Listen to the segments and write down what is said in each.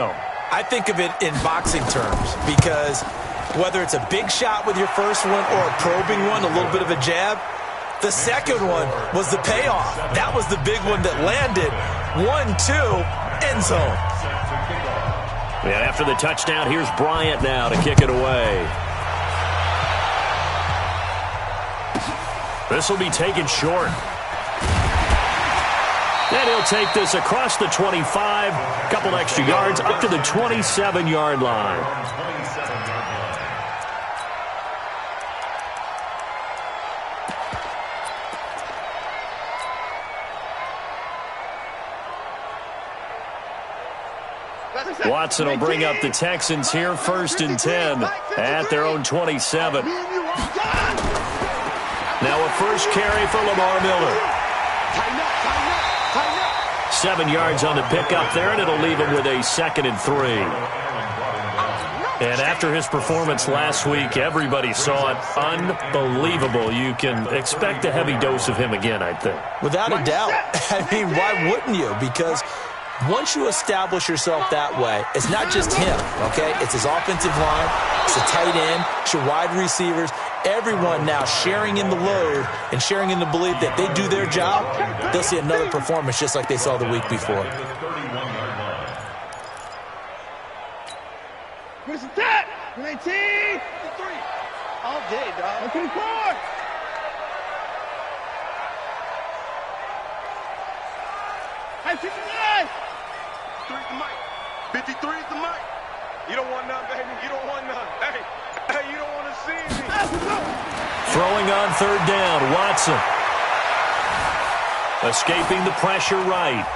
I think of it in boxing terms because whether it's a big shot with your first one or a probing one, a little bit of a jab, the second one was the payoff. That was the big one that landed. 1-2, end zone. And after the touchdown, here's Bryant now to kick it away. This will be taken short. And he'll take this across the 25, couple extra yards, up to the 27-yard line. Watson will bring up the Texans here, 1st and 10 at their own 27. Now a first carry for Lamar Miller. 7 yards on the pickup there, and it'll leave him with a 2nd and 3. And after his performance last week, everybody saw it. Unbelievable. You can expect a heavy dose of him again, I think. Without a doubt. I mean, why wouldn't you? Because once you establish yourself that way, it's not just him, okay? It's his offensive line, it's the tight end, it's your wide receivers, everyone now sharing in the load and sharing in the belief that they do their job, they'll see another performance just like they saw the week before. Where's the tap? 19! 3. All day, dog. 24! Hey, 59! 53 is the mic. 53 is the mic. You don't want none, baby. You don't want none. Hey, you don't want to see me. Throwing on 3rd down, Watson. Escaping the pressure right.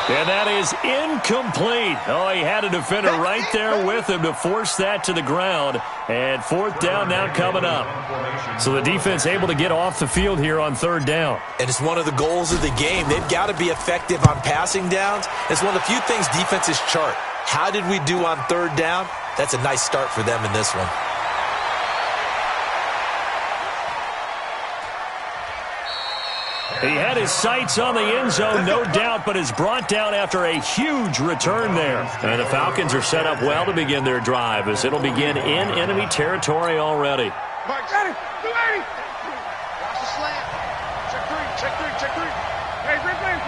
And that is incomplete. Oh, he had a defender right there with him to force that to the ground. And 4th down now coming up. So the defense able to get off the field here on 3rd down. And it's one of the goals of the game. They've got to be effective on passing downs. It's one of the few things defenses chart. How did we do on 3rd down? That's a nice start for them in this one. He had his sights on the end zone, no doubt, but is brought down after a huge return there. And the Falcons are set up well to begin their drive as it'll begin in enemy territory already. Mike, got it. 280. Watch the slant. Check 3. Hey, free plans.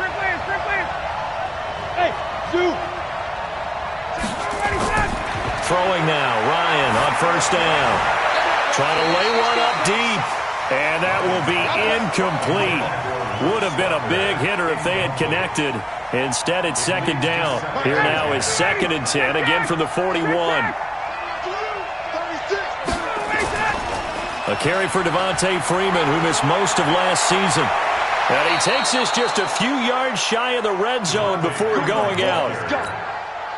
Hey, Zoo. Throwing now, Ryan on 1st down. Trying to lay one up deep. And that will be incomplete. Would have been a big hitter if they had connected. Instead, it's 2nd down. Here now is 2nd and 10, again from the 41. A carry for Devontae Freeman, who missed most of last season. And he takes this just a few yards shy of the red zone before going out.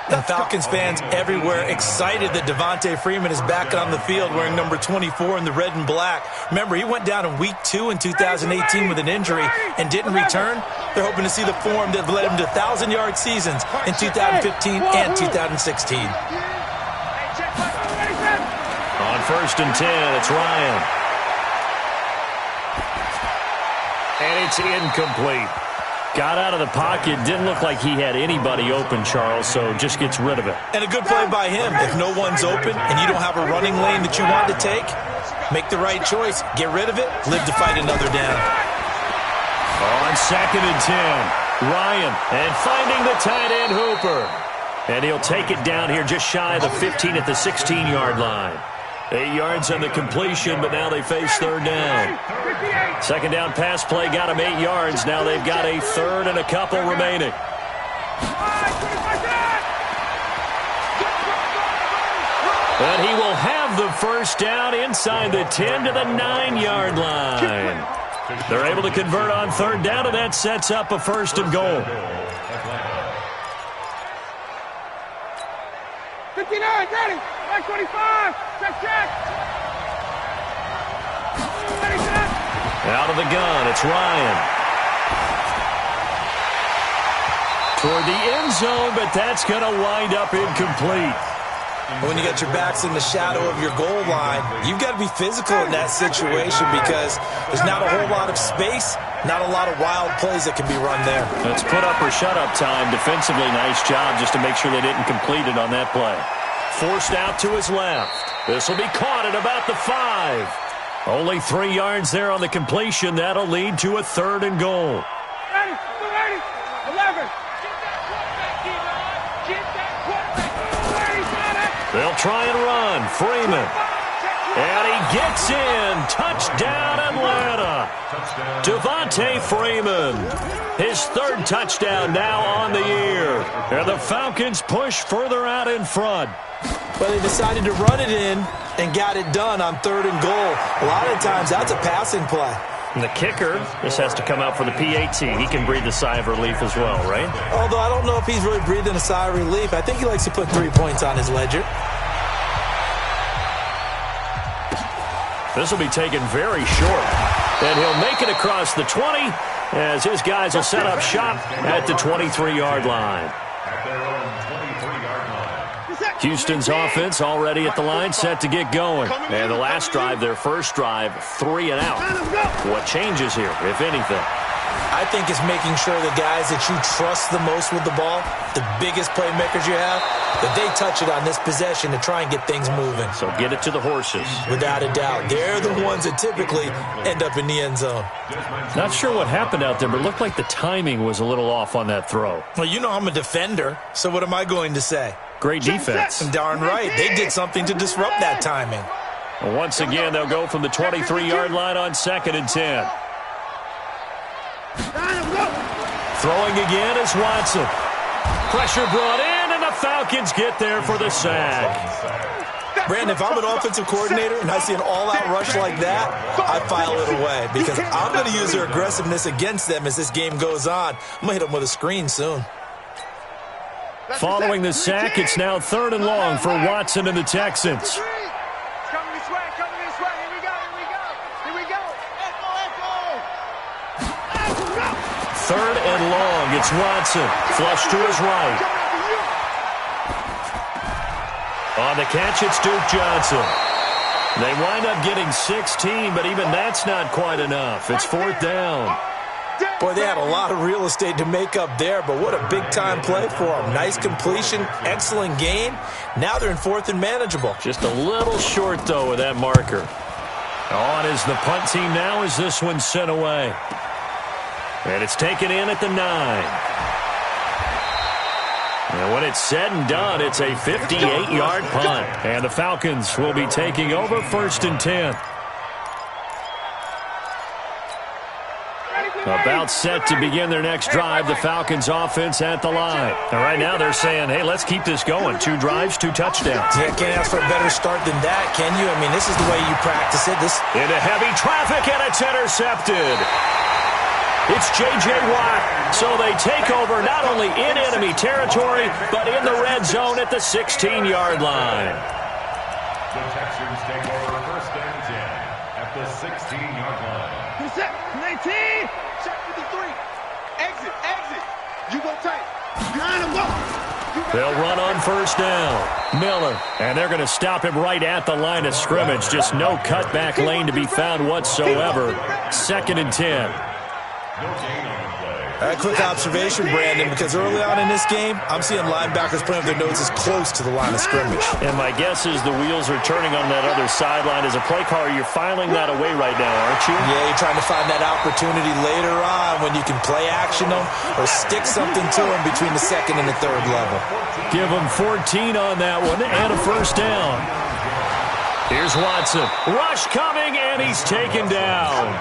The Falcons fans everywhere excited that Devontae Freeman is back on the field wearing number 24 in the red and black. Remember, he went down in week 2 in 2018 with an injury and didn't return. They're hoping to see the form that led him to 1,000-yard seasons in 2015 and 2016. On 1st and 10, it's Ryan. And it's incomplete. Got out of the pocket, didn't look like he had anybody open, Charles, so just gets rid of it. And a good play by him. If no one's open and you don't have a running lane that you want to take, make the right choice. Get rid of it, live to fight another down. On 2nd and 10, Ryan, and finding the tight end Hooper. And he'll take it down here just shy of the 15 at the 16-yard line. 8 yards on the completion, but now they face 3rd down. 2nd down pass play got him 8 yards. Now they've got a 3rd and a couple remaining. And he will have the 1st down inside the 10 to the 9-yard line. They're able to convert on 3rd down, and that sets up a 1st and goal. 59, got it. 25, check. Out of the gun, it's Ryan. Toward the end zone, but that's going to wind up incomplete. When you got your backs in the shadow of your goal line, you've got to be physical in that situation because there's not a whole lot of space, not a lot of wild plays that can be run there. It's put up or shut up time. Defensively, nice job just to make sure they didn't complete it on that play. Forced out to his left. This will be caught at about the 5. Only 3 yards there on the completion. That'll lead to a 3rd and goal. Ready, 11. They'll try and run. Freeman. And he gets in. Touchdown, Atlanta. Devontae Freeman. His 3rd touchdown now on the year. And the Falcons push further out in front. But they decided to run it in and got it done on 3rd and goal. A lot of times that's a passing play. And the kicker, this has to come out for the PAT. He can breathe a sigh of relief as well, right? Although I don't know if he's really breathing a sigh of relief. I think he likes to put 3 points on his ledger. This will be taken very short. And he'll make it across the 20 as his guys will set up shop at the 23-yard line. Houston's offense already at the line, set to get going. And the last drive, their first drive, 3 and out. What changes here, if anything? I think it's making sure the guys that you trust the most with the ball, the biggest playmakers you have, that they touch it on this possession to try and get things moving. So get it to the horses. Without a doubt. They're the ones that typically end up in the end zone. Not sure what happened out there, but it looked like the timing was a little off on that throw. Well, you know I'm a defender, so what am I going to say? Great defense. Darn right. They did something to disrupt that timing. Once again, they'll go from the 23-yard line on 2nd and 10. Throwing again is Watson. Pressure brought in, and the Falcons get there for the sack. Brandon, if I'm an offensive coordinator and I see an all-out rush like that, I file it away because I'm going to use their aggressiveness against them as this game goes on. I'm going to hit them with a screen soon. Following the sack, it's now 3rd and long for Watson and the Texans. Coming this way, here we go. 3rd and long, it's Watson. Flush to his right. On the catch, it's Duke Johnson. They wind up getting 16, but even that's not quite enough. It's 4th down. Boy, they had a lot of real estate to make up there, but what a big-time play for them. Nice completion, excellent game. Now they're in 4th and manageable. Just a little short, though, with that marker. On is the punt team now as this one's sent away. And it's taken in at the 9. And when it's said and done, it's a 58-yard punt. And the Falcons will be taking over 1st and 10. About set to begin their next drive, the Falcons offense at the line. And right now they're saying, hey, let's keep this going. 2 drives, 2 touchdowns. Yeah, can't ask for a better start than that, can you? I mean, this is the way you practice it. Into heavy traffic, and it's intercepted. It's J.J. Watt. So they take over not only in enemy territory, but in the red zone at the 16-yard line. The Texans take over 1st and 10 at the 16-yard line. 19. Check 53. Exit. You go tight. They'll run on 1st down. Miller. And they're going to stop him right at the line of scrimmage. Just no cutback lane to be found whatsoever. 2nd and 10. No gain on the play. A quick observation, Brandon, because early on in this game, I'm seeing linebackers putting up their noses close to the line of scrimmage. And my guess is the wheels are turning on that other sideline. As a play caller, you're filing that away right now, aren't you? Yeah, you're trying to find that opportunity later on when you can play action them or stick something to them between the 2nd and the 3rd level. Give them 14 on that one and a 1st down. Here's Watson. Rush coming, and he's taken down.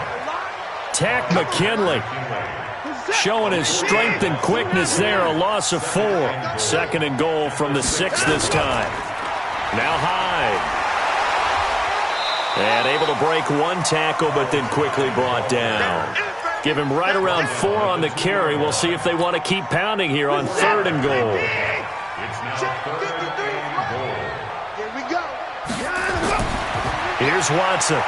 Tack McKinley showing his strength and quickness there. A loss of 4. 2nd and goal from the 6 this time. Now Hyde. And able to break 1 tackle, but then quickly brought down. Give him right around 4 on the carry. We'll see if they want to keep pounding here on 3rd and goal. It's now 3rd and goal. Here we go. Here's Watson.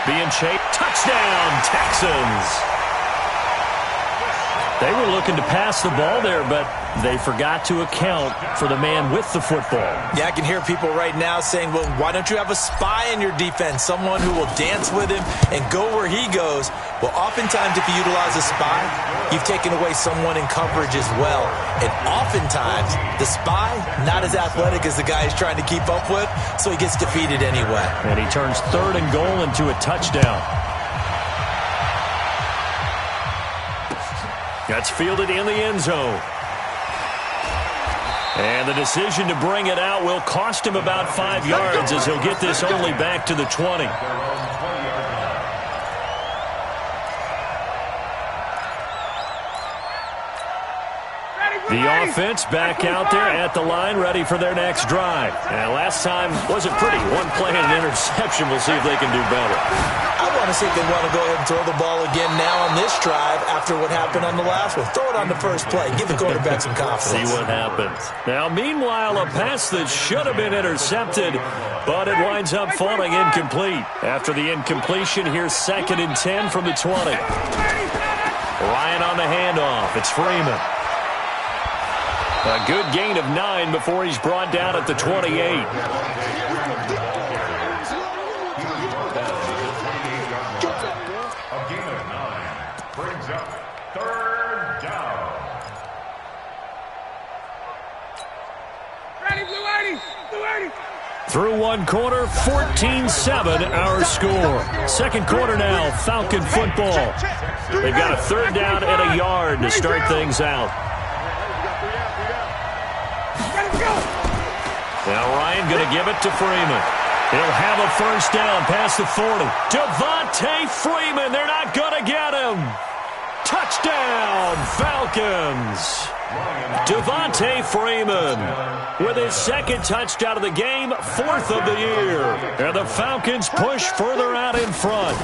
Being chased. Touchdown, Texans. They were looking to pass the ball there, but they forgot to account for the man with the football. Yeah, I can hear people right now saying, well, why don't you have a spy in your defense, someone who will dance with him and go where he goes? Well, oftentimes if you utilize a spy, you've taken away someone in coverage as well. And oftentimes, the spy, not as athletic as the guy he's trying to keep up with, so he gets defeated anyway. And he turns 3rd and goal into a touchdown. That's fielded in the end zone. And the decision to bring it out will cost him about 5 yards as he'll get this only back to the 20. The offense back out there at the line, ready for their next drive. And last time wasn't pretty. One play and an interception. We'll see if they can do better. I want to see if they want to go ahead and throw the ball again now on this drive after what happened on the last one. Throw it on the first play. Give the quarterback some confidence. See what happens. Now, meanwhile, a pass that should have been intercepted, but it winds up falling incomplete. After the incompletion, here's 2nd and 10 from the 20. Ryan on the handoff. It's Freeman. A good gain of 9 before he's brought down at the 28. A gain of 9 brings up 3rd down. Ready, Blue 80! Blue 80! Through one quarter, 14-7 our score. Second quarter now, Falcon football. They've got a 3rd down and a yard to start things out. Now Ryan going to give it to Freeman. He'll have a 1st down past the 40. Devontae Freeman, they're not going to get him. Touchdown, Falcons. Devontae Freeman with his 2nd touchdown of the game, 4th of the year. And the Falcons push further out in front.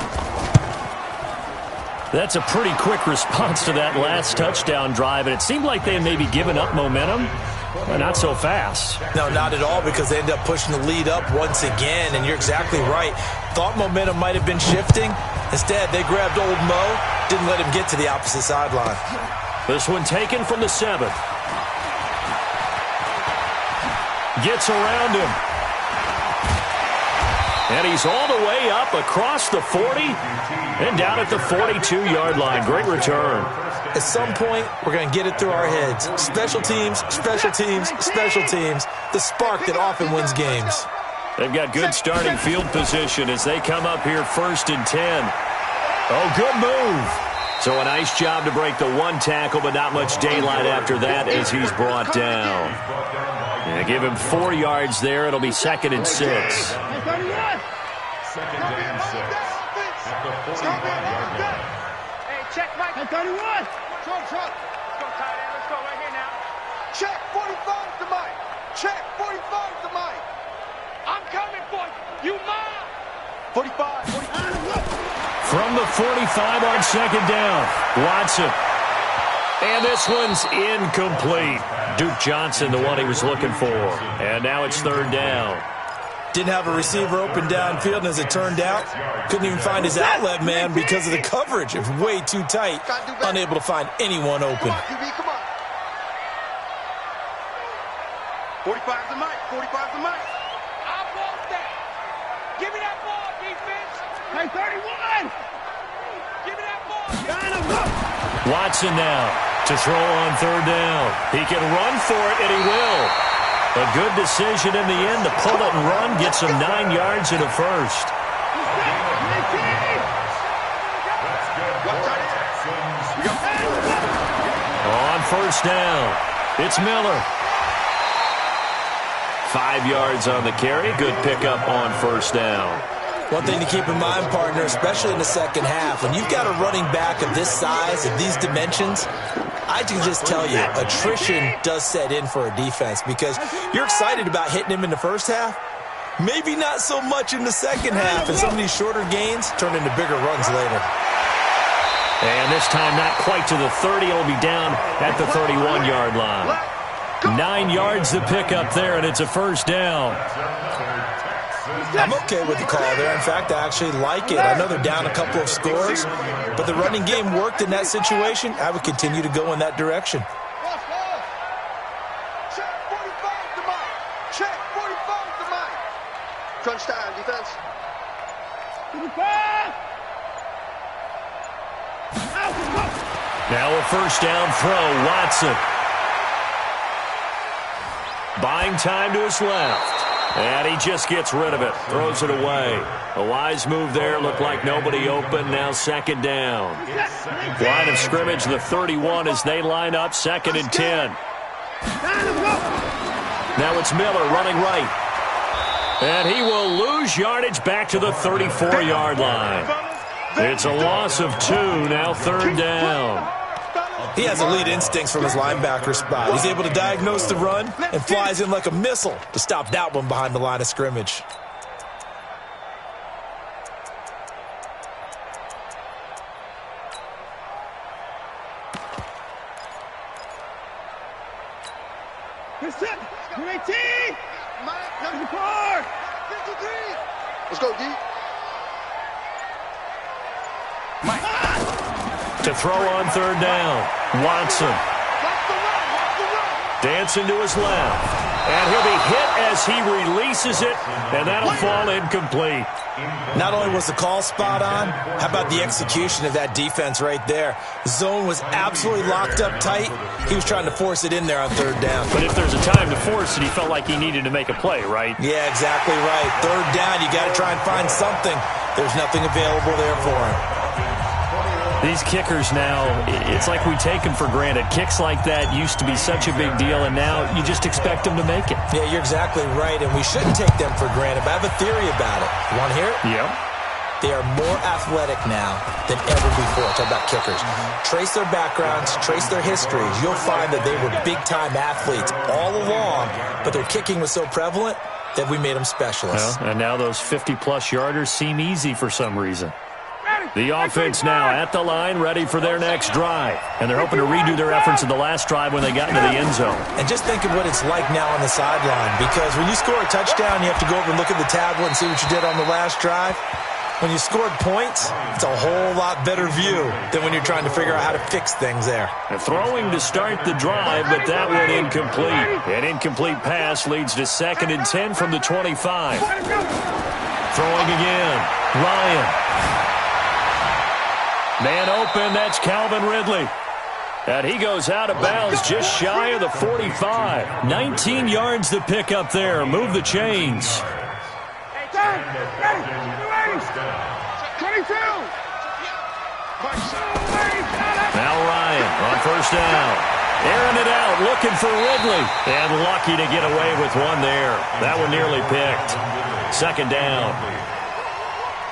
That's a pretty quick response to that last touchdown drive, and it seemed like they had maybe given up momentum. Well, not so fast. No, not at all, because they end up pushing the lead up once again, and you're exactly right. Thought momentum might have been shifting. Instead, they grabbed old Mo, didn't let him get to the opposite sideline. This one taken from the 7. Gets around him. And he's all the way up across the 40 and down at the 42-yard line. Great return. At some point, we're going to get it through our heads. Special teams, special teams, special teams. The spark that often wins games. They've got good starting field position as they come up here 1st and 10. Oh, good move. So a nice job to break the 1 tackle, but not much daylight after that as he's brought down. Yeah, give him 4 yards there. It'll be 2nd and 6. 2nd and 6. At the 45-yard line. Hey, check Mike. 31. Let's go, tight end. Let's go right here now. Check 45 to Mike. Check 45 to Mike. I'm coming for you. You mine. 45. From the 45 on 2nd down, Watson. And this one's incomplete. Duke Johnson, the one he was looking for. And now it's 3rd down. Didn't have a receiver open downfield, and as it turned out, couldn't even find his outlet man because of the coverage. It was way too tight, unable to find anyone open. Come on. 45 to Mike. 45 to Mike. I want that. Give me that ball, defense. Hey, 31. Give me that ball. Watson now to throw on 3rd down. He can run for it, and he will. A good decision in the end to pull it and run, gets him 9 yards and a 1st. On 1st down, it's Miller. 5 yards on the carry. Good pickup on 1st down. One thing to keep in mind, partner, especially in the second half, when you've got a running back of this size, of these dimensions, I can just tell you, attrition does set in for a defense because you're excited about hitting him in the first half. Maybe not so much in the second half, and some of these shorter gains turn into bigger runs later. And this time not quite to the 30. It'll be down at the 31-yard line. 9 yards to pick up there, and it's a 1st down. I'm okay with the call there. In fact, I actually like it. I know they're down a couple of scores, but the running game worked in that situation. I would continue to go in that direction. Check 45 to Mike. Check 45 to Mike. Crunch time, defense. 55. Now a first down throw, Watson. Buying time to his left. And he just gets rid of it, throws it away. A wise move there, looked like nobody open, now second down. Line of scrimmage, the 31 as they line up, 2nd and 10. Now it's Miller running right. And he will lose yardage back to the 34-yard line. It's a loss of 2, now 3rd down. He has elite instincts from his linebacker spot. He's able to diagnose the run and flies in like a missile to stop that one behind the line of scrimmage. Let's go, D. To throw on 3rd down, Watson. Dancing to his left. And he'll be hit as he releases it, and that'll fall incomplete. Not only was the call spot on, how about the execution of that defense right there? Zone was absolutely locked up tight. He was trying to force it in there on 3rd down. But if there's a time to force it, he felt like he needed to make a play, right? Yeah, exactly right. 3rd down, you got to try and find something. There's nothing available there for him. These kickers now, it's like we take them for granted. Kicks like that used to be such a big deal, and now you just expect them to make it. Yeah, you're exactly right, and we shouldn't take them for granted, but I have a theory about it. You want to hear it? Yep. They are more athletic now than ever before. Talk about kickers. Trace their backgrounds, trace their histories. You'll find that they were big-time athletes all along, but their kicking was so prevalent that we made them specialists. Well, and now those 50-plus yarders seem easy for some reason. The offense now at the line, ready for their next drive. And they're hoping to redo their efforts in the last drive when they got into the end zone. And just think of what it's like now on the sideline, because when you score a touchdown, you have to go over and look at the tablet and see what you did on the last drive. When you scored points, it's a whole lot better view than when you're trying to figure out how to fix things there. And throwing to start the drive, but that one incomplete. An incomplete pass leads to 2nd and 10 from the 25. Throwing again, Ryan. Man open, that's Calvin Ridley. And he goes out of bounds just shy of the 45. 19 yards to pick up there. Move the chains. 22. Now Ryan on 1st down. Airing it out, looking for Ridley. And lucky to get away with one there. That one nearly picked. 2nd down.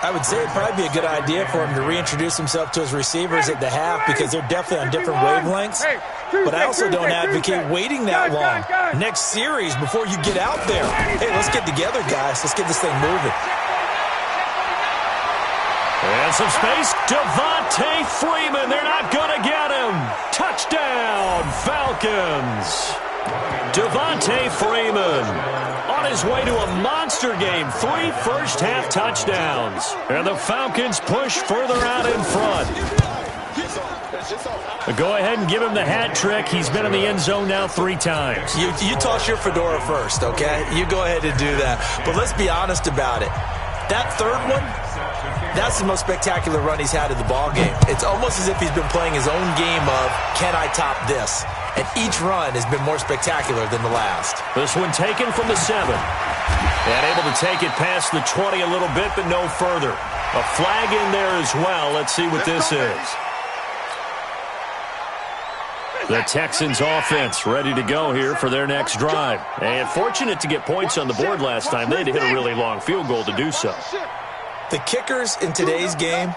I would say it'd probably be a good idea for him to reintroduce himself to his receivers at the half, because they're definitely on different wavelengths. But I also don't advocate waiting that long. Next series before you get out there. Hey, let's get together, guys. Let's get this thing moving. And some space. Devontae Freeman. They're not going to get him. Touchdown, Falcons. Devontae Freeman on his way to a monster game. 3 first-half touchdowns. And the Falcons push further out in front. Go ahead and give him the hat trick. He's been in the end zone now 3 times. You toss your fedora first, okay? You go ahead and do that. But let's be honest about it. That 3rd one, that's the most spectacular run he's had in the ballgame. It's almost as if he's been playing his own game of, can I top this? And each run has been more spectacular than the last. This one taken from the 7. And able to take it past the 20 a little bit, but no further. A flag in there as well. Let's see what this is. The Texans offense ready to go here for their next drive. And fortunate to get points on the board last time. They had to hit a really long field goal to do so. The kickers in today's game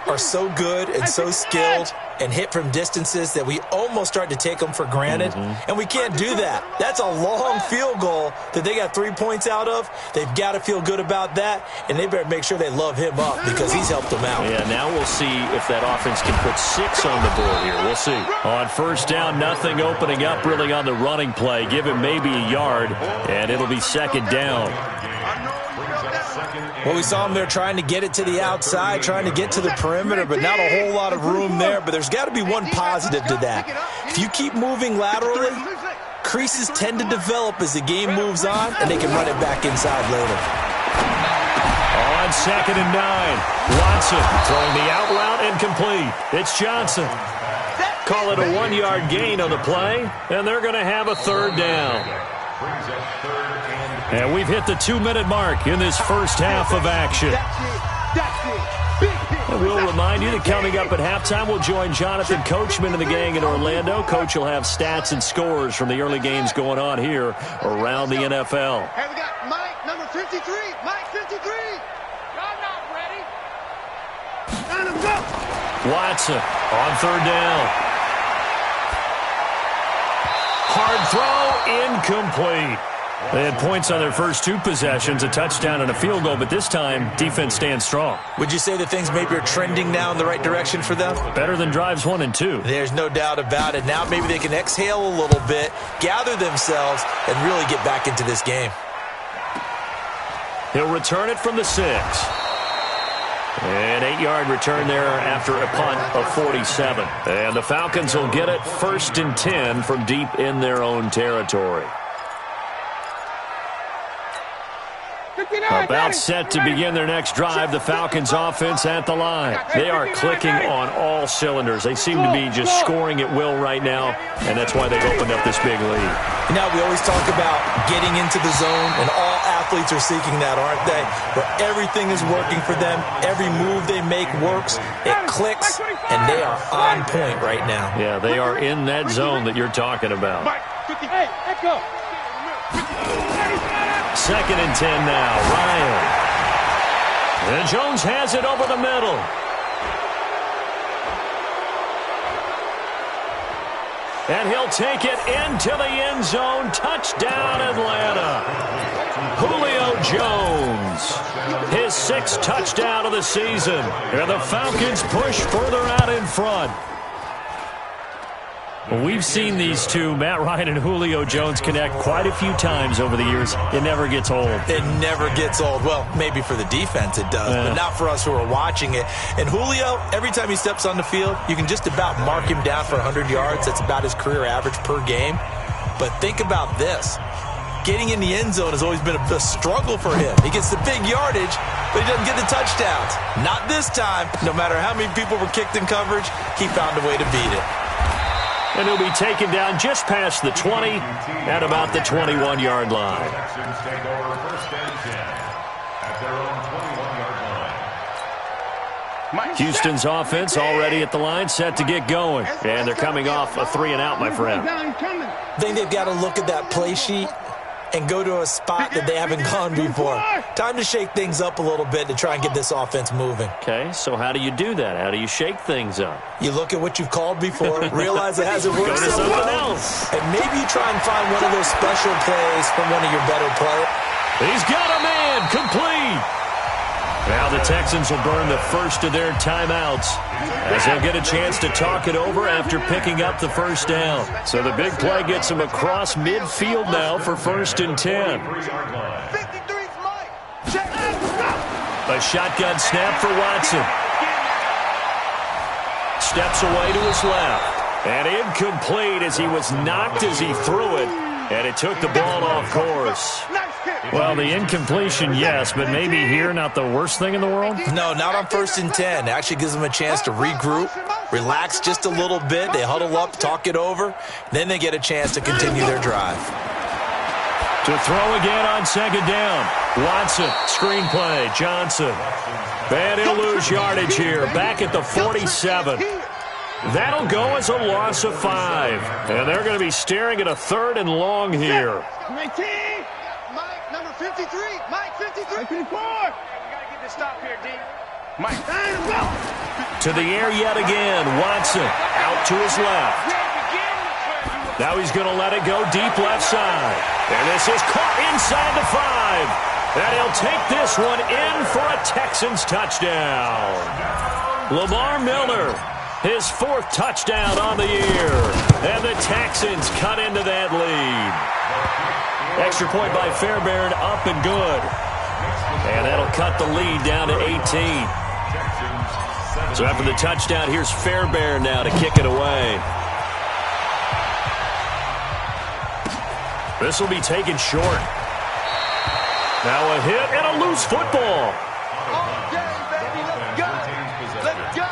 are so good and so skilled and hit from distances that we almost start to take them for granted. And we can't do that. That's a long field goal that they got 3 points out of. They've got to feel good about that, and they better make sure they love him up because he's helped them out. Yeah, now we'll see if that offense can put 6 on the board here. We'll see. On 1st down, nothing opening up really on the running play. Give him maybe a yard, and it'll be 2nd down. Well, we saw them there trying to get it to the outside, trying to get to the perimeter, but not a whole lot of room there. But there's got to be one positive to that. If you keep moving laterally, creases tend to develop as the game moves on, and they can run it back inside later. On 2nd and 9, Watson throwing the out route incomplete. It's Johnson. Call it a 1-yard gain on the play, and they're going to have a 3rd down. And we've hit the 2-minute mark in this first half of action. And we'll remind you that coming up at halftime, we'll join Jonathan Coachman and the gang in Orlando. Coach will have stats and scores from the early games going on here around the NFL. Hey, we got Mike, number 53. Mike, 53. Y'all not ready. Let him go. Watson on 3rd down. Hard throw, incomplete. They had points on their first 2 possessions, a touchdown and a field goal, but this time, defense stands strong. Would you say that things maybe are trending now in the right direction for them? Better than drives 1 and 2. There's no doubt about it. Now maybe they can exhale a little bit, gather themselves, and really get back into this game. He'll return it from the 6. An 8-yard return there after a punt of 47. And the Falcons will get it 1st and 10 from deep in their own territory. About set to begin their next drive, the Falcons offense at the line. They are clicking on all cylinders. They seem to be just scoring at will right now, and that's why they've opened up this big lead. Now, we always talk about getting into the zone, and all athletes are seeking that, aren't they? Where everything is working for them. Every move they make works. It clicks, and they are on point right now. Yeah, they are in that zone that you're talking about. Hey, let's go. 2nd and 10 now. Ryan. And Jones has it over the middle. And he'll take it into the end zone. Touchdown, Atlanta. Julio Jones. His 6th touchdown of the season. And the Falcons push further out in front. We've seen these two, Matt Ryan and Julio Jones, connect quite a few times over the years. It never gets old. It never gets old. Well, maybe for the defense it does, but not for us who are watching it. And Julio, every time he steps on the field, you can just about mark him down for 100 yards. That's about his career average per game. But think about this. Getting in the end zone has always been a struggle for him. He gets the big yardage, but he doesn't get the touchdowns. Not this time. No matter how many people were kicked in coverage, he found a way to beat it. And he'll be taken down just past the 20 at about the 21-yard line. Texans take over 1st and 10 at their own 21-yard line. Houston's offense already at the line, set to get going. And they're coming off a 3-and-out, my friend. I think they've got to look at that play sheet and go to a spot that they haven't gone before. Time to shake things up a little bit to try and get this offense moving. Okay, so how do you do that? How do you shake things up? You look at what you've called before, realize it hasn't worked Go to so something well, else. and maybe you try and find one of those special plays from one of your better players. He's got a man, complete. Now the Texans will burn the first of their timeouts as they'll get a chance to talk it over after picking up the 1st down. So the big play gets them across midfield now for 1st and 10. 53's Mike. A shotgun snap for Watson. Steps away to his left. And incomplete as he was knocked as he threw it. And it took the ball off course. Well, the incompletion, yes, but maybe here not the worst thing in the world? No, not on 1st and 10. It actually gives them a chance to regroup, relax just a little bit. They huddle up, talk it over. Then they get a chance to continue their drive. To throw again on 2nd down. Watson, screen play, Johnson. And he'll lose yardage here, back at the 47. That'll go as a loss of 5. And they're going to be staring at a 3rd and long here. Mike, number 53. Mike, 53. 54. We got to get this stop here, D. Mike. To the air yet again. Watson out to his left. Now he's going to let it go deep left side. And this is caught inside the 5. And he'll take this one in for a Texans touchdown. Lamar Miller, his 4th touchdown on the year. And the Texans cut into that lead. Extra point by Fairbairn, up and good. And that'll cut the lead down to 18. So after the touchdown, here's Fairbairn now to kick it away. This will be taken short. Now a hit and a loose football. Okay, baby, let's go. Let's go.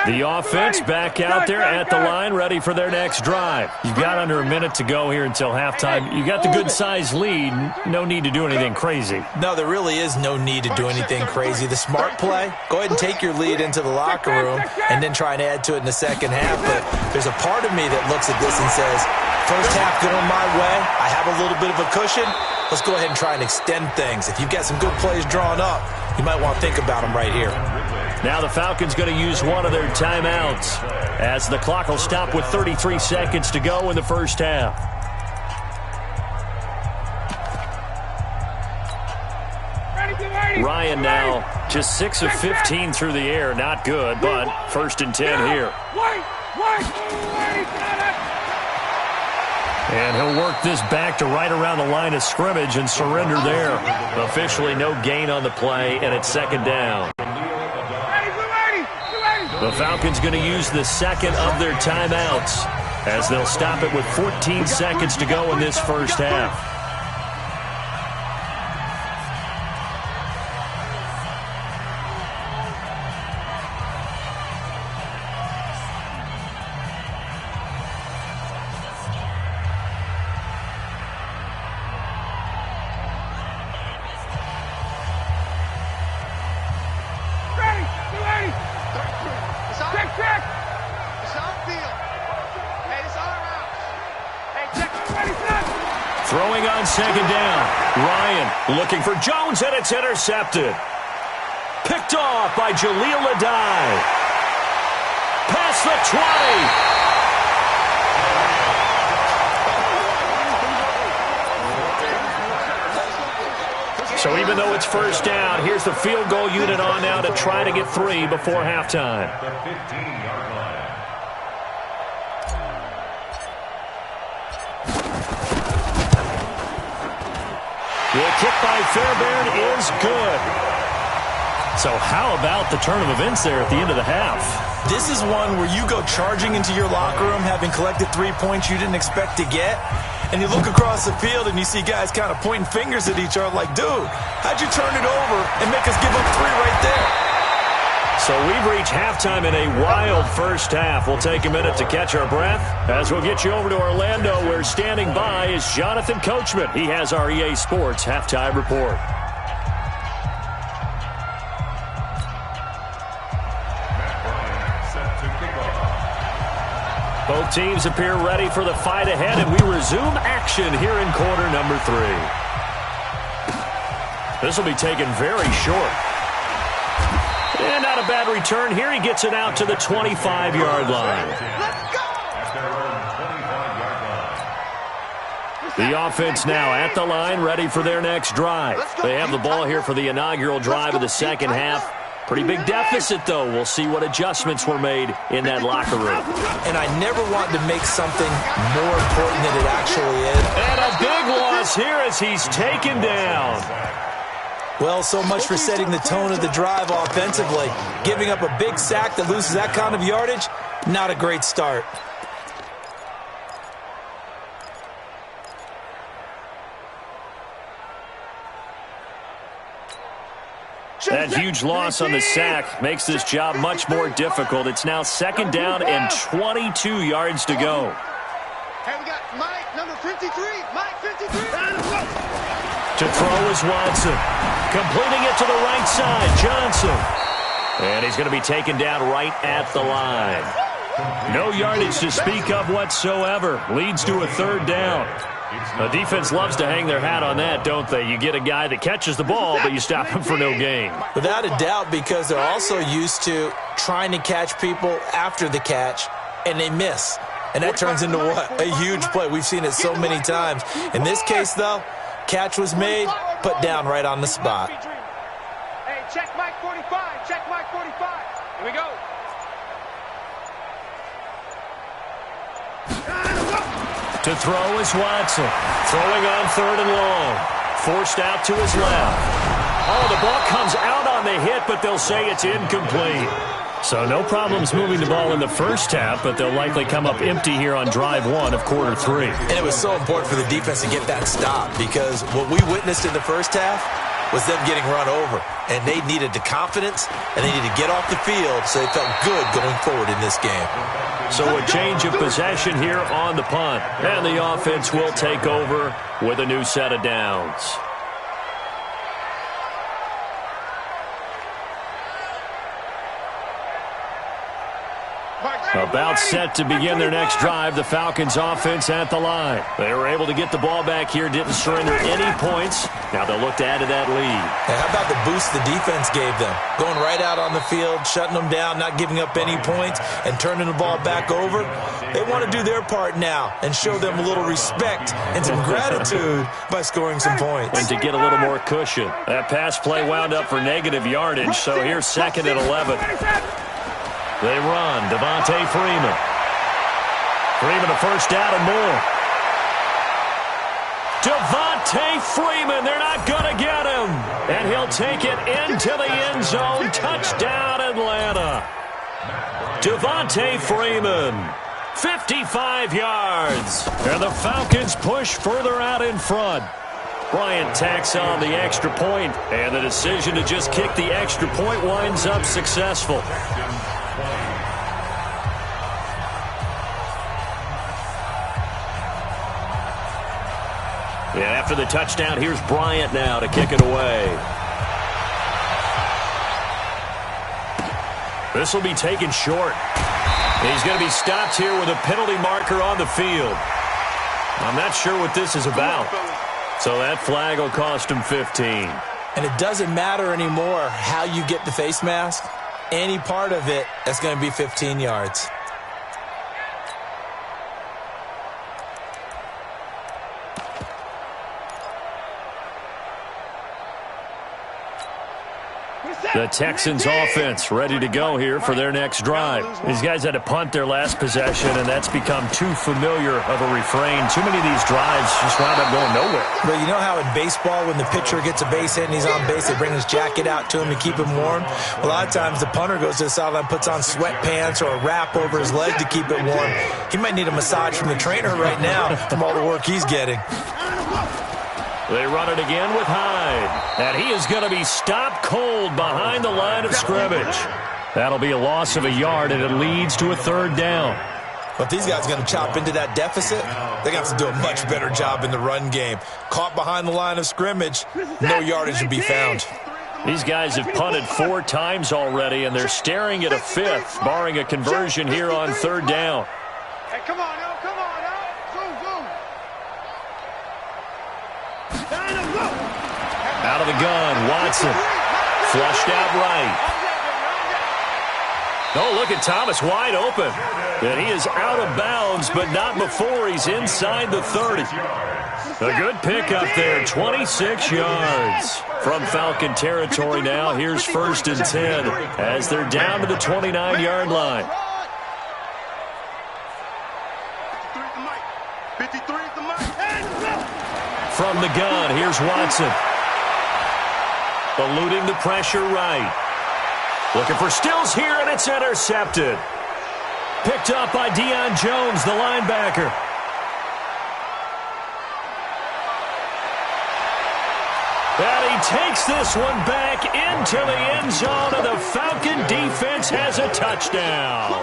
The offense back out there at the line, ready for their next drive. You've got under a minute to go here until halftime. You got the good-sized lead. No need to do anything crazy. No, there really is no need to do anything crazy. The smart play, go ahead and take your lead into the locker room and then try and add to it in the second half. But there's a part of me that looks at this and says, first half going my way. I have a little bit of a cushion. Let's go ahead and try and extend things. If you've got some good plays drawn up, you might want to think about them right here. Now the Falcons going to use one of their timeouts as the clock will stop with 33 seconds to go in the first half. Ryan now just 6 of 15 through the air. Not good, but 1st and 10 here. And he'll work this back to right around the line of scrimmage and surrender there. Officially no gain on the play, and it's 2nd down. The Falcons going to use the second of their timeouts as they'll stop it with 14 seconds to go in this first half. Throwing on 2nd down. Ryan looking for Jones, and it's intercepted. Picked off by Jaleel Adai. Past the 20. So even though it's 1st down, here's the field goal unit on now to try to get 3 before halftime. The 15-yard line. The kick by Fairbairn is good. So how about the turn of events there at the end of the half? This is one where you go charging into your locker room having collected 3 points you didn't expect to get, and you look across the field and you see guys kind of pointing fingers at each other like, dude, how'd you turn it over and make us give up 3 right there? So we've reached halftime in a wild first half. We'll take a minute to catch our breath as we'll get you over to Orlando, where standing by is Jonathan Coachman. He has our EA Sports halftime report. Both teams appear ready for the fight ahead, and we resume action here in quarter number 3. This will be taken very short. And not a bad return here. He gets it out to the 25-yard line. The offense now at the line, ready for their next drive. They have the ball here for the inaugural drive of the second half. Pretty big deficit, though. We'll see what adjustments were made in that locker room. And I never want to make something more important than it actually is. And a big loss here as he's taken down. Well, so much for setting the tone of the drive offensively. Giving up a big sack that loses that kind of yardage, not a great start. That huge loss on the sack makes this job much more difficult. It's now 2nd down and 22 yards to go. Hey, we got Mike, number 53. Mike, 53. To throw is Watson. Completing it to the right side, Johnson. And he's going to be taken down right at the line. No yardage to speak of whatsoever. Leads to a 3rd down. The defense loves to hang their hat on that, don't they? You get a guy that catches the ball, but you stop him for no gain. Without a doubt, because they're also used to trying to catch people after the catch and they miss. And that turns into what? A huge play. We've seen it so many times. In this case, though, catch was made, put down right on the spot. Hey, check Mike 45. Check Mike 45. Here we go. To throw is Watson. Throwing on 3rd and long. Forced out to his left. Oh, the ball comes out on the hit, but they'll say it's incomplete. So no problems moving the ball in the first half, but they'll likely come up empty here on drive 1 of quarter 3. And it was so important for the defense to get that stop, because what we witnessed in the first half was them getting run over. And they needed the confidence, and they needed to get off the field so they felt good going forward in this game. So a change of possession here on the punt. And the offense will take over with a new set of downs. About set to begin their next drive, the Falcons offense at the line. They were able to get the ball back here, didn't surrender any points. Now they'll look to add to that lead. And how about the boost the defense gave them? Going right out on the field, shutting them down, not giving up any points, and turning the ball back over. They want to do their part now and show them a little respect and some gratitude by scoring some points. And to get a little more cushion. That pass play wound up for negative yardage, so here's 2nd and 11. They run. Devontae Freeman. Freeman a first down and more. Devontae Freeman. They're not going to get him. And he'll take it into the end zone. Touchdown, Atlanta. Devontae Freeman. 55 yards. And the Falcons push further out in front. Bryant tacks on the extra point, and the decision to just kick the extra point winds up successful. And after the touchdown, here's Bryant now to kick it away. This will be taken short. He's going to be stopped here with a penalty marker on the field. I'm not sure what this is about. So that flag will cost him 15. And it doesn't matter anymore how you get the face mask. Any part of it, that's going to be 15 yards. The Texans offense ready to go here for their next drive. These guys had to punt their last possession, and that's become too familiar of a refrain. Too many of these drives just wound up going nowhere. But you know how in baseball, when the pitcher gets a base hit and he's on base, they bring his jacket out to him to keep him warm? Well, a lot of times the punter goes to the sideline, puts on sweatpants or a wrap over his leg to keep it warm. He might need a massage from the trainer right now from all the work he's getting. They run it again with Hyde. And he is going to be stopped cold behind the line of scrimmage. That'll be a loss of a yard, and it leads to a 3rd down. But these guys are going to chop into that deficit. They're going to have to do a much better job in the run game. Caught behind the line of scrimmage, no yardage to be found. These guys have punted 4 times already, and they're staring at a 5th, barring a conversion here on 3rd down. Hey, come on, now, come on, now. Zoom, zoom. Out of the gun, Watson. Flushed out right. Oh, look at Thomas wide open. And he is out of bounds, but not before he's inside the 30. A good pickup there, 26 yards. From Falcon territory now, here's 1st and 10 as they're down to the 29-yard line. 53's the mic. From the gun, here's Watson. Eluding the pressure right. Looking for Stills here, and it's intercepted. Picked up by Deion Jones, the linebacker. And he takes this one back into the end zone, and the Falcon defense has a touchdown.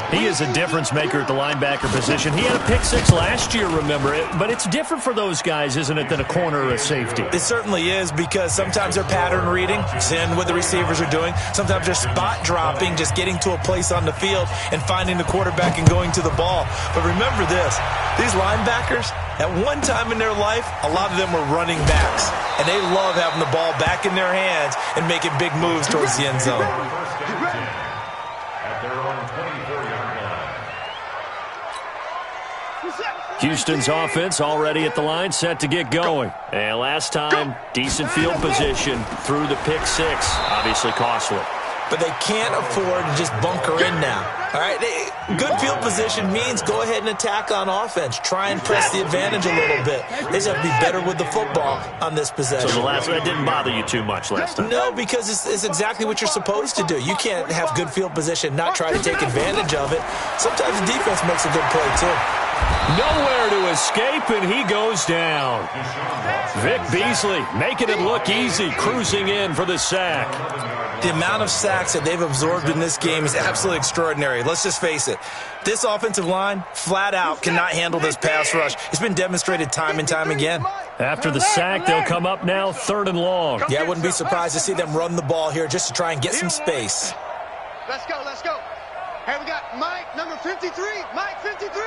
He is a difference maker at the linebacker position. He had a pick 6 last year, remember it. But it's different for those guys, isn't it, than a corner or a safety? It certainly is, because sometimes they're pattern reading, seeing what the receivers are doing. Sometimes they're spot dropping, just getting to a place on the field and finding the quarterback and going to the ball. But remember this, these linebackers, at one time in their life, a lot of them were running backs. And they love having the ball back in their hands and making big moves towards the end zone. at their own 24-yard line. Houston's offense already at the line, set to get going. And last time, decent field position through the pick six. Obviously costly. But they can't afford to just bunker in now. All right, good field position means go ahead and attack on offense. Try and press the advantage a little bit. They just have to be better with the football on this possession. So the last one, that didn't bother you too much last time? No, because it's exactly what you're supposed to do. You can't have good field position, not try to take advantage of it. Sometimes the defense makes a good play, too. Nowhere to escape, and he goes down. Vic Beasley making it look easy, cruising in for the sack. The amount of sacks that they've absorbed in this game is absolutely extraordinary. Let's just face it. This offensive line, flat out, cannot handle this pass rush. It's been demonstrated time and time again. After the sack, they'll come up now 3rd and long. Yeah, I wouldn't be surprised to see them run the ball here just to try and get some space. Let's go, let's go. Hey, we got Mike, number 53. Mike, 53.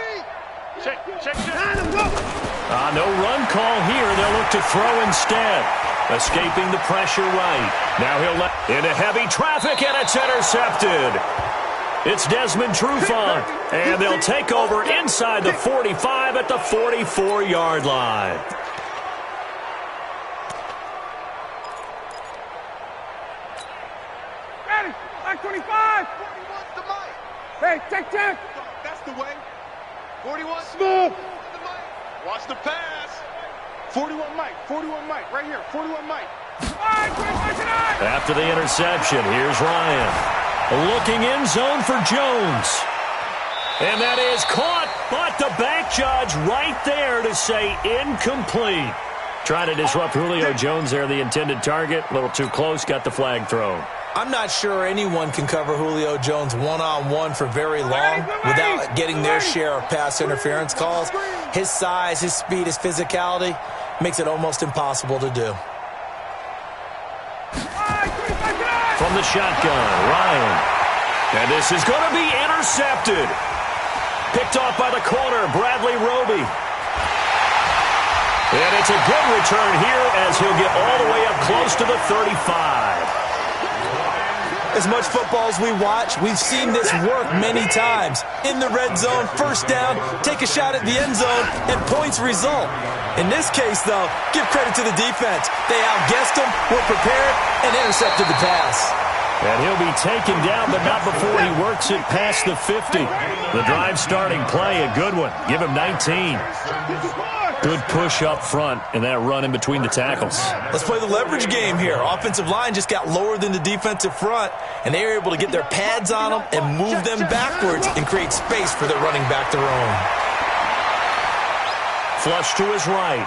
Check. No run call here. They'll look to throw instead. Escaping the pressure right. Now he'll let into heavy traffic, and it's intercepted. It's Desmond Trufant, and they'll take over inside the 45 at the 44-yard line. Ready, Mike 25. 41's the mic. Hey, check. That's the way. 41 smooth. Watch the pass. 41 Mike, right here, 41 Mike. After the interception, here's Ryan. Looking end zone for Jones. And that is caught, but the back judge right there to say incomplete. Trying to disrupt Julio Jones there, the intended target. A little too close, got the flag thrown. I'm not sure anyone can cover Julio Jones one-on-one for very long without getting their share of pass interference calls. His size, his speed, his physicality makes it almost impossible to do. From the shotgun, Ryan. And this is going to be intercepted. Picked off by the corner, Bradley Roby. And it's a good return here as he'll get all the way up close to the 35. As much football as we watch, we've seen this work many times. In the red zone, first down, take a shot at the end zone, and points result. In this case, though, give credit to the defense. They outguessed him, were prepared, and intercepted the pass. And he'll be taken down, but not before he works it past the 50. The drive starting play, a good one. Give him 19. Good push up front, and that run in between the tackles. Let's play the leverage game here. Offensive line just got lower than the defensive front, and they were able to get their pads on them and move them backwards and create space for their running back to roam. Flush to his right.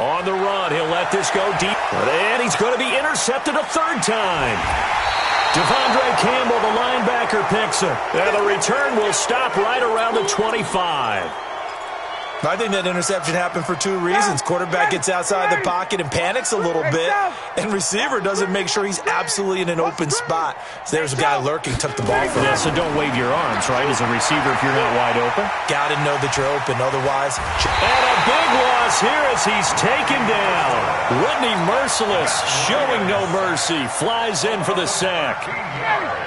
On the run, he'll let this go deep. And he's going to be intercepted a 3rd time. Devondre Campbell, the linebacker, picks it. And the return will stop right around the 25. I think that interception happened for 2 reasons. Quarterback gets outside the pocket and panics a little bit, and receiver doesn't make sure he's absolutely in an open spot. So there's a guy lurking, took the ball from him. Yeah, so don't wave your arms, right, as a receiver if you're not wide open. Got to know that you're open, otherwise. And a big loss here as he's taken down. Whitney Merciless, showing no mercy, flies in for the sack.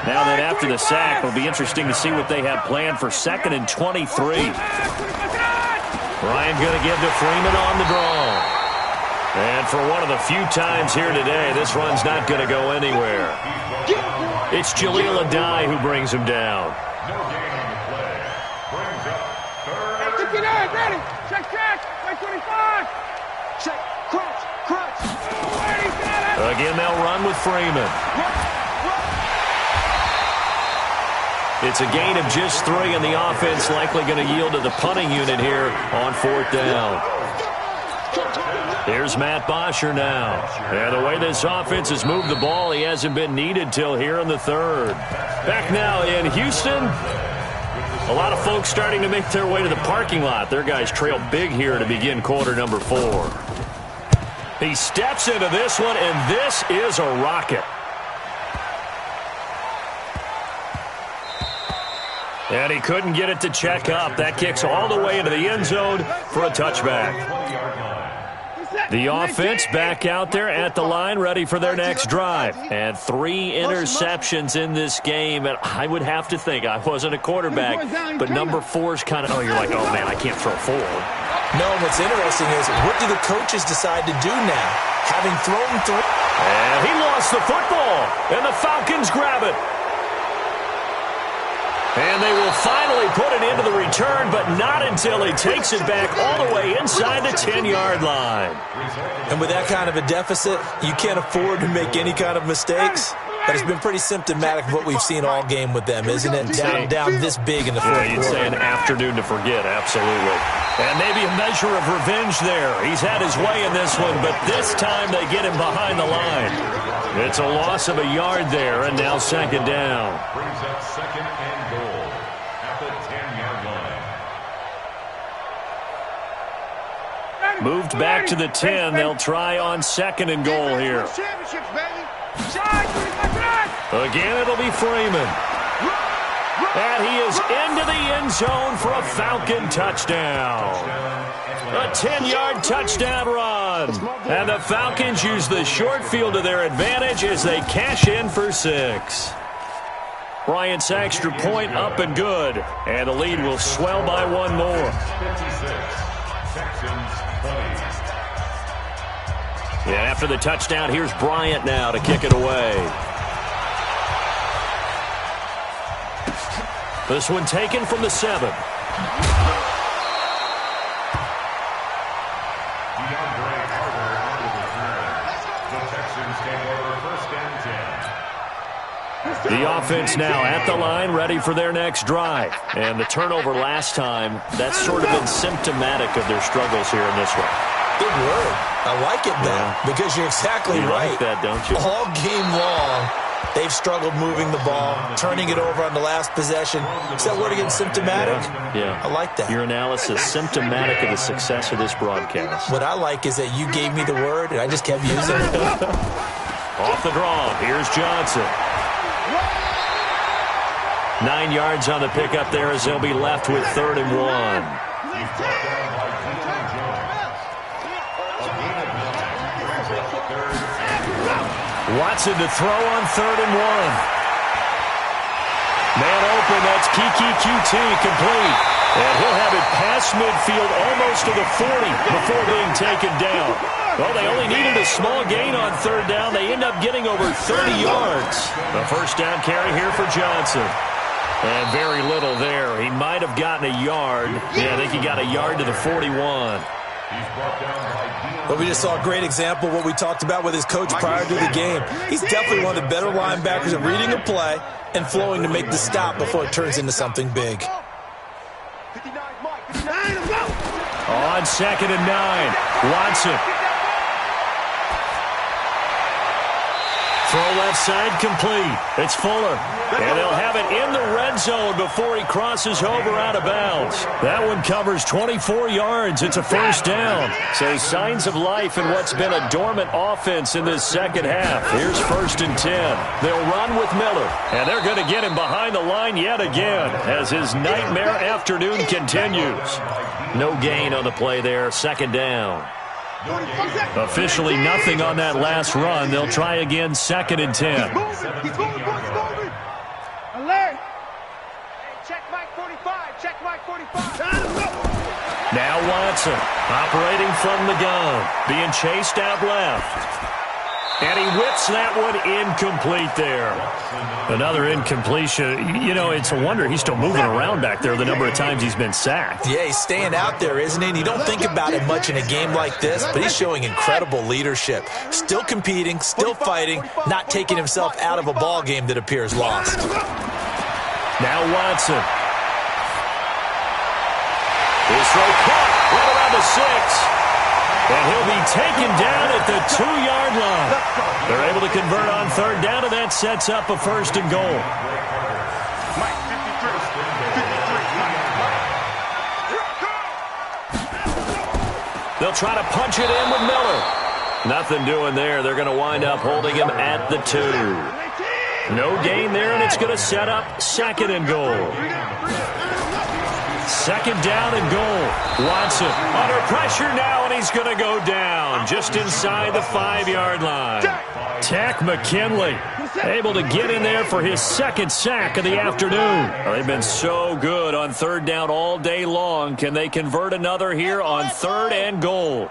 Now then, after the sack, it'll be interesting to see what they have planned for 2nd and 23. Ryan going to give to Freeman on the draw. And for one of the few times here today, this run's not going to go anywhere. It's Jaleel Adai who brings him down. No gain on the play. Brings up 3rd. 59, ready. Check, 25. Check, crunch. Again, they'll run with Freeman. It's a gain of just 3, and the offense likely going to yield to the punting unit here on 4th down. Here's Matt Bosher now. And the way this offense has moved the ball, he hasn't been needed till here in the 3rd. Back now in Houston. A lot of folks starting to make their way to the parking lot. Their guys trail big here to begin quarter number 4. He steps into this one, and this is a rocket. And he couldn't get it to check up. That kicks all the way into the end zone for a touchback. The offense back out there at the line, ready for their next drive. And 3 interceptions in this game. And I would have to think, I wasn't a quarterback, but number 4's kind of, you're like, oh, man, I can't throw 4. No, what's interesting is, what do the coaches decide to do now? Having thrown 3. And he lost the football, and the Falcons grab it. And they will finally put it into the return, but not until he takes it back all the way inside the 10-yard line. And with that kind of a deficit, you can't afford to make any kind of mistakes. But it's been pretty symptomatic of what we've seen all game with them, isn't it? Down this big in the fourth quarter. You'd say an afternoon to forget, absolutely. And maybe a measure of revenge there. He's had his way in this one, but this time they get him behind the line. It's a loss of a yard there, and now second down. Brings up second and goal at the 10-yard line. Moved back to the 10. They'll try on second and goal here. Again, it'll be Freeman. And he is into the end zone for a Falcon touchdown. A 10-yard touchdown run. And the Falcons use the short field to their advantage as they cash in for 6. Bryant's extra point up and good. And the lead will swell by 1 more. 56. Texans 20. Yeah, after the touchdown, here's Bryant now to kick it away. This one taken from the 7. The offense now at the line, ready for their next drive. And the turnover last time, that's sort of been symptomatic of their struggles here in this one. Good word. I like it, though, because you're exactly right. Like that, don't you? All game long, they've struggled moving the ball, turning it over on the last possession. Is that word again, symptomatic? Yeah. I like that. Your analysis, symptomatic of the success of this broadcast. What I like is that you gave me the word, and I just kept using it. Off the draw, here's Johnson. 9 yards on the pickup there as they'll be left with 3rd and 1. Watson to throw on 3rd and 1. Man open, that's Kiki QT, complete. And he'll have it past midfield almost to the 40 before being taken down. Well, they only needed a small gain on 3rd down. They end up getting over 30 yards. The first down carry here for Johnson. And very little there. He might have gotten a yard. Yeah, I think he got a yard to the 41. But we just saw a great example of what we talked about with his coach prior to the game. He's definitely one of the better linebackers at reading a play and flowing to make the stop before it turns into something big. On 2nd and 9, Watson. Throw left side complete. It's Fuller. And they'll have it in the red zone before he crosses over out of bounds. That one covers 24 yards. It's a first down. So signs of life in what's been a dormant offense in this second half. Here's 1st and 10. They'll run with Miller. And they're going to get him behind the line yet again as his nightmare afternoon continues. No gain on the play there. 2nd down. Officially nothing on that last run. They'll try again 2nd and 10. Alert! Check Mike 45. Check Mike 45. Now Watson operating from the gun. Being chased out left. And he whips that one incomplete there. Another incompletion. You know, it's a wonder he's still moving around back there the number of times he's been sacked. Yeah, he's staying out there, isn't he? And you don't think about it much in a game like this, but he's showing incredible leadership. Still competing, still fighting, not taking himself out of a ball game that appears lost. Now Watson. His throw caught right around the 6. And he'll be taken down at the 2-yard line. They're able to convert on 3rd down, and that sets up a 1st and goal. They'll try to punch it in with Miller. Nothing doing there. They're going to wind up holding him at the 2. No gain there, and it's going to set up 2nd and goal. Second down and goal. Watson under pressure now, and he's going to go down just inside the 5-yard line. Tack McKinley able to get in there for his second sack of the afternoon. They've been so good on third down all day long. Can they convert another here on third and goal?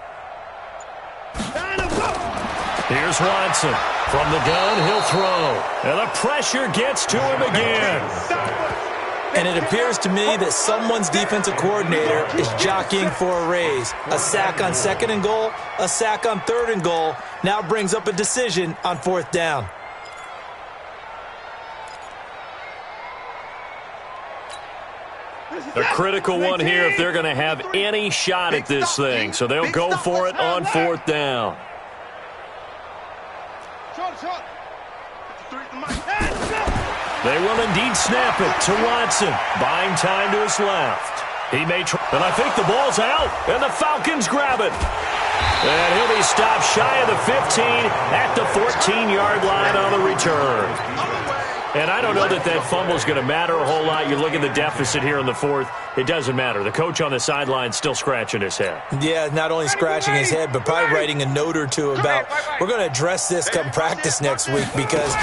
Here's Watson. From the gun, he'll throw. And the pressure gets to him again. And it appears to me that someone's defensive coordinator is jockeying for a raise. A sack on second and goal, a sack on third and goal. Now brings up a decision on fourth down. A critical one here if they're going to have any shot at this thing. So they'll go for it on fourth down. They will indeed snap it to Watson. Buying time to his left. He may try, and I think the ball's out, and the Falcons grab it. And he'll be stopped shy of the 15 at the 14-yard line on the return. And I don't know that that fumble is going to matter a whole lot. You look at the deficit here in the fourth. It doesn't matter. The coach on the sideline still scratching his head. Yeah, not only scratching his head, but probably writing a note or two about, we're going to address this come practice next week because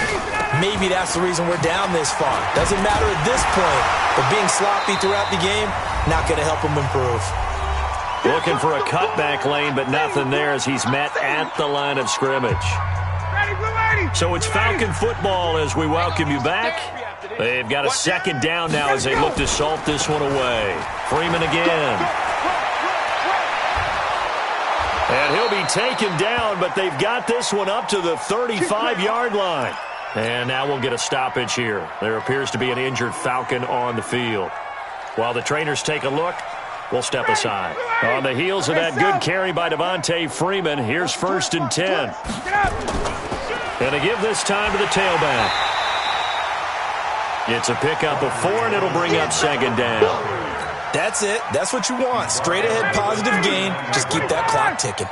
maybe that's the reason we're down this far. Doesn't matter at this point, but being sloppy throughout the game, not going to help him improve. Looking for a cutback lane, but nothing there as he's met at the line of scrimmage. So it's Falcon football as we welcome you back. They've got a second down now as they look to salt this one away. Freeman again. And he'll be taken down, but they've got this one up to the 35-yard line. And now we'll get a stoppage here. There appears to be an injured Falcon on the field. While the trainers take a look, we'll step aside. On the heels of that good carry by Devontae Freeman, here's 1st and 10. And to give this time to the tailback. It's a pickup of 4, and it'll bring up second down. That's it. That's what you want. Straight ahead positive gain. Just keep that clock ticking.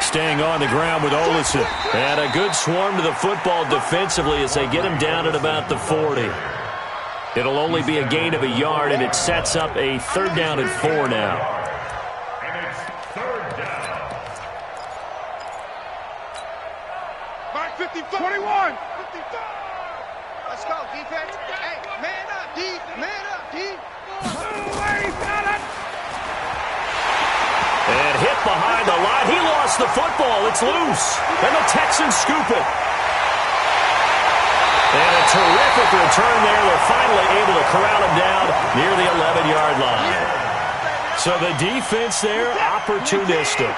Staying on the ground with Olsen. And a good swarm to the football defensively as they get him down at about the 40. It'll only be a gain of a yard, and it sets up a third down and 4 now. Mark 21. Let's go, defense. Hey, man up, D. Man up, D. And hit behind the line. He lost the football. It's loose. And the Texans scoop it. And a terrific return there. They're finally able to corral him down near the 11-yard line. So the defense there, opportunistic.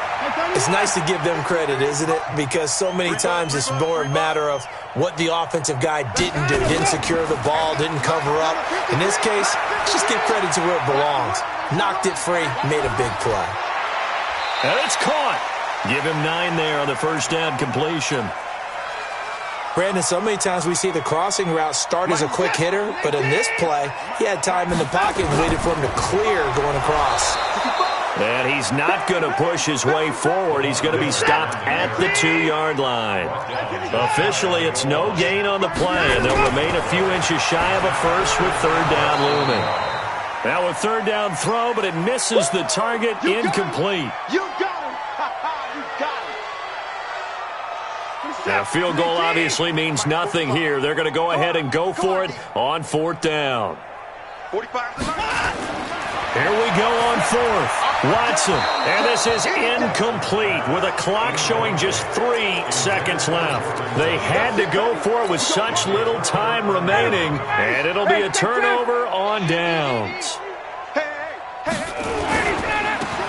It's nice to give them credit, isn't it? Because so many times it's more a matter of what the offensive guy didn't do. Didn't secure the ball, didn't cover up. In this case, let's just give credit to where it belongs. Knocked it free, made a big play. And it's caught. Give him 9 there on the first down completion. Brandon, so many times we see the crossing route start as a quick hitter, but in this play, he had time in the pocket and waited for him to clear going across. And he's not going to push his way forward. He's going to be stopped at the 2-yard line. Officially, it's no gain on the play, and they'll remain a few inches shy of a first with third down looming. Now a third down throw, but it misses the target, incomplete. You got him. You got him. Now, field goal obviously means nothing here. They're going to go ahead and go for it on fourth down. 45. Here we go on fourth. Watson, and this is incomplete with a clock showing just 3 seconds left. They had to go for it with such little time remaining, and it'll be a turnover on downs.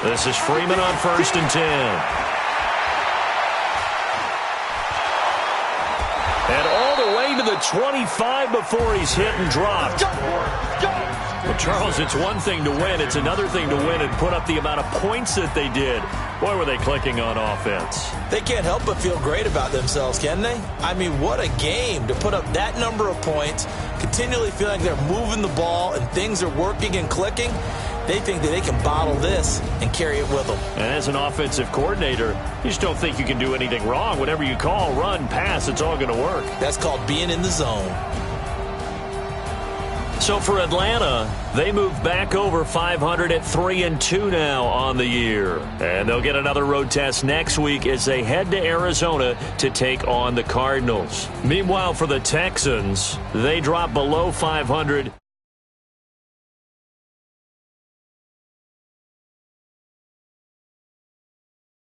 This is Freeman on 1st and 10. And all the way to the 25 before he's hit and dropped. Well, Charles, it's one thing to win. It's another thing to win and put up the amount of points that they did. Boy, were they clicking on offense. They can't help but feel great about themselves, can they? I mean, what a game to put up that number of points, continually feeling like they're moving the ball and things are working and clicking. They think that they can bottle this and carry it with them. And as an offensive coordinator, you just don't think you can do anything wrong. Whatever you call, run, pass, it's all going to work. That's called being in the zone. So for Atlanta, they move back over 500 at 3-2 now on the year. And they'll get another road test next week as they head to Arizona to take on the Cardinals. Meanwhile, for the Texans, they drop below 500.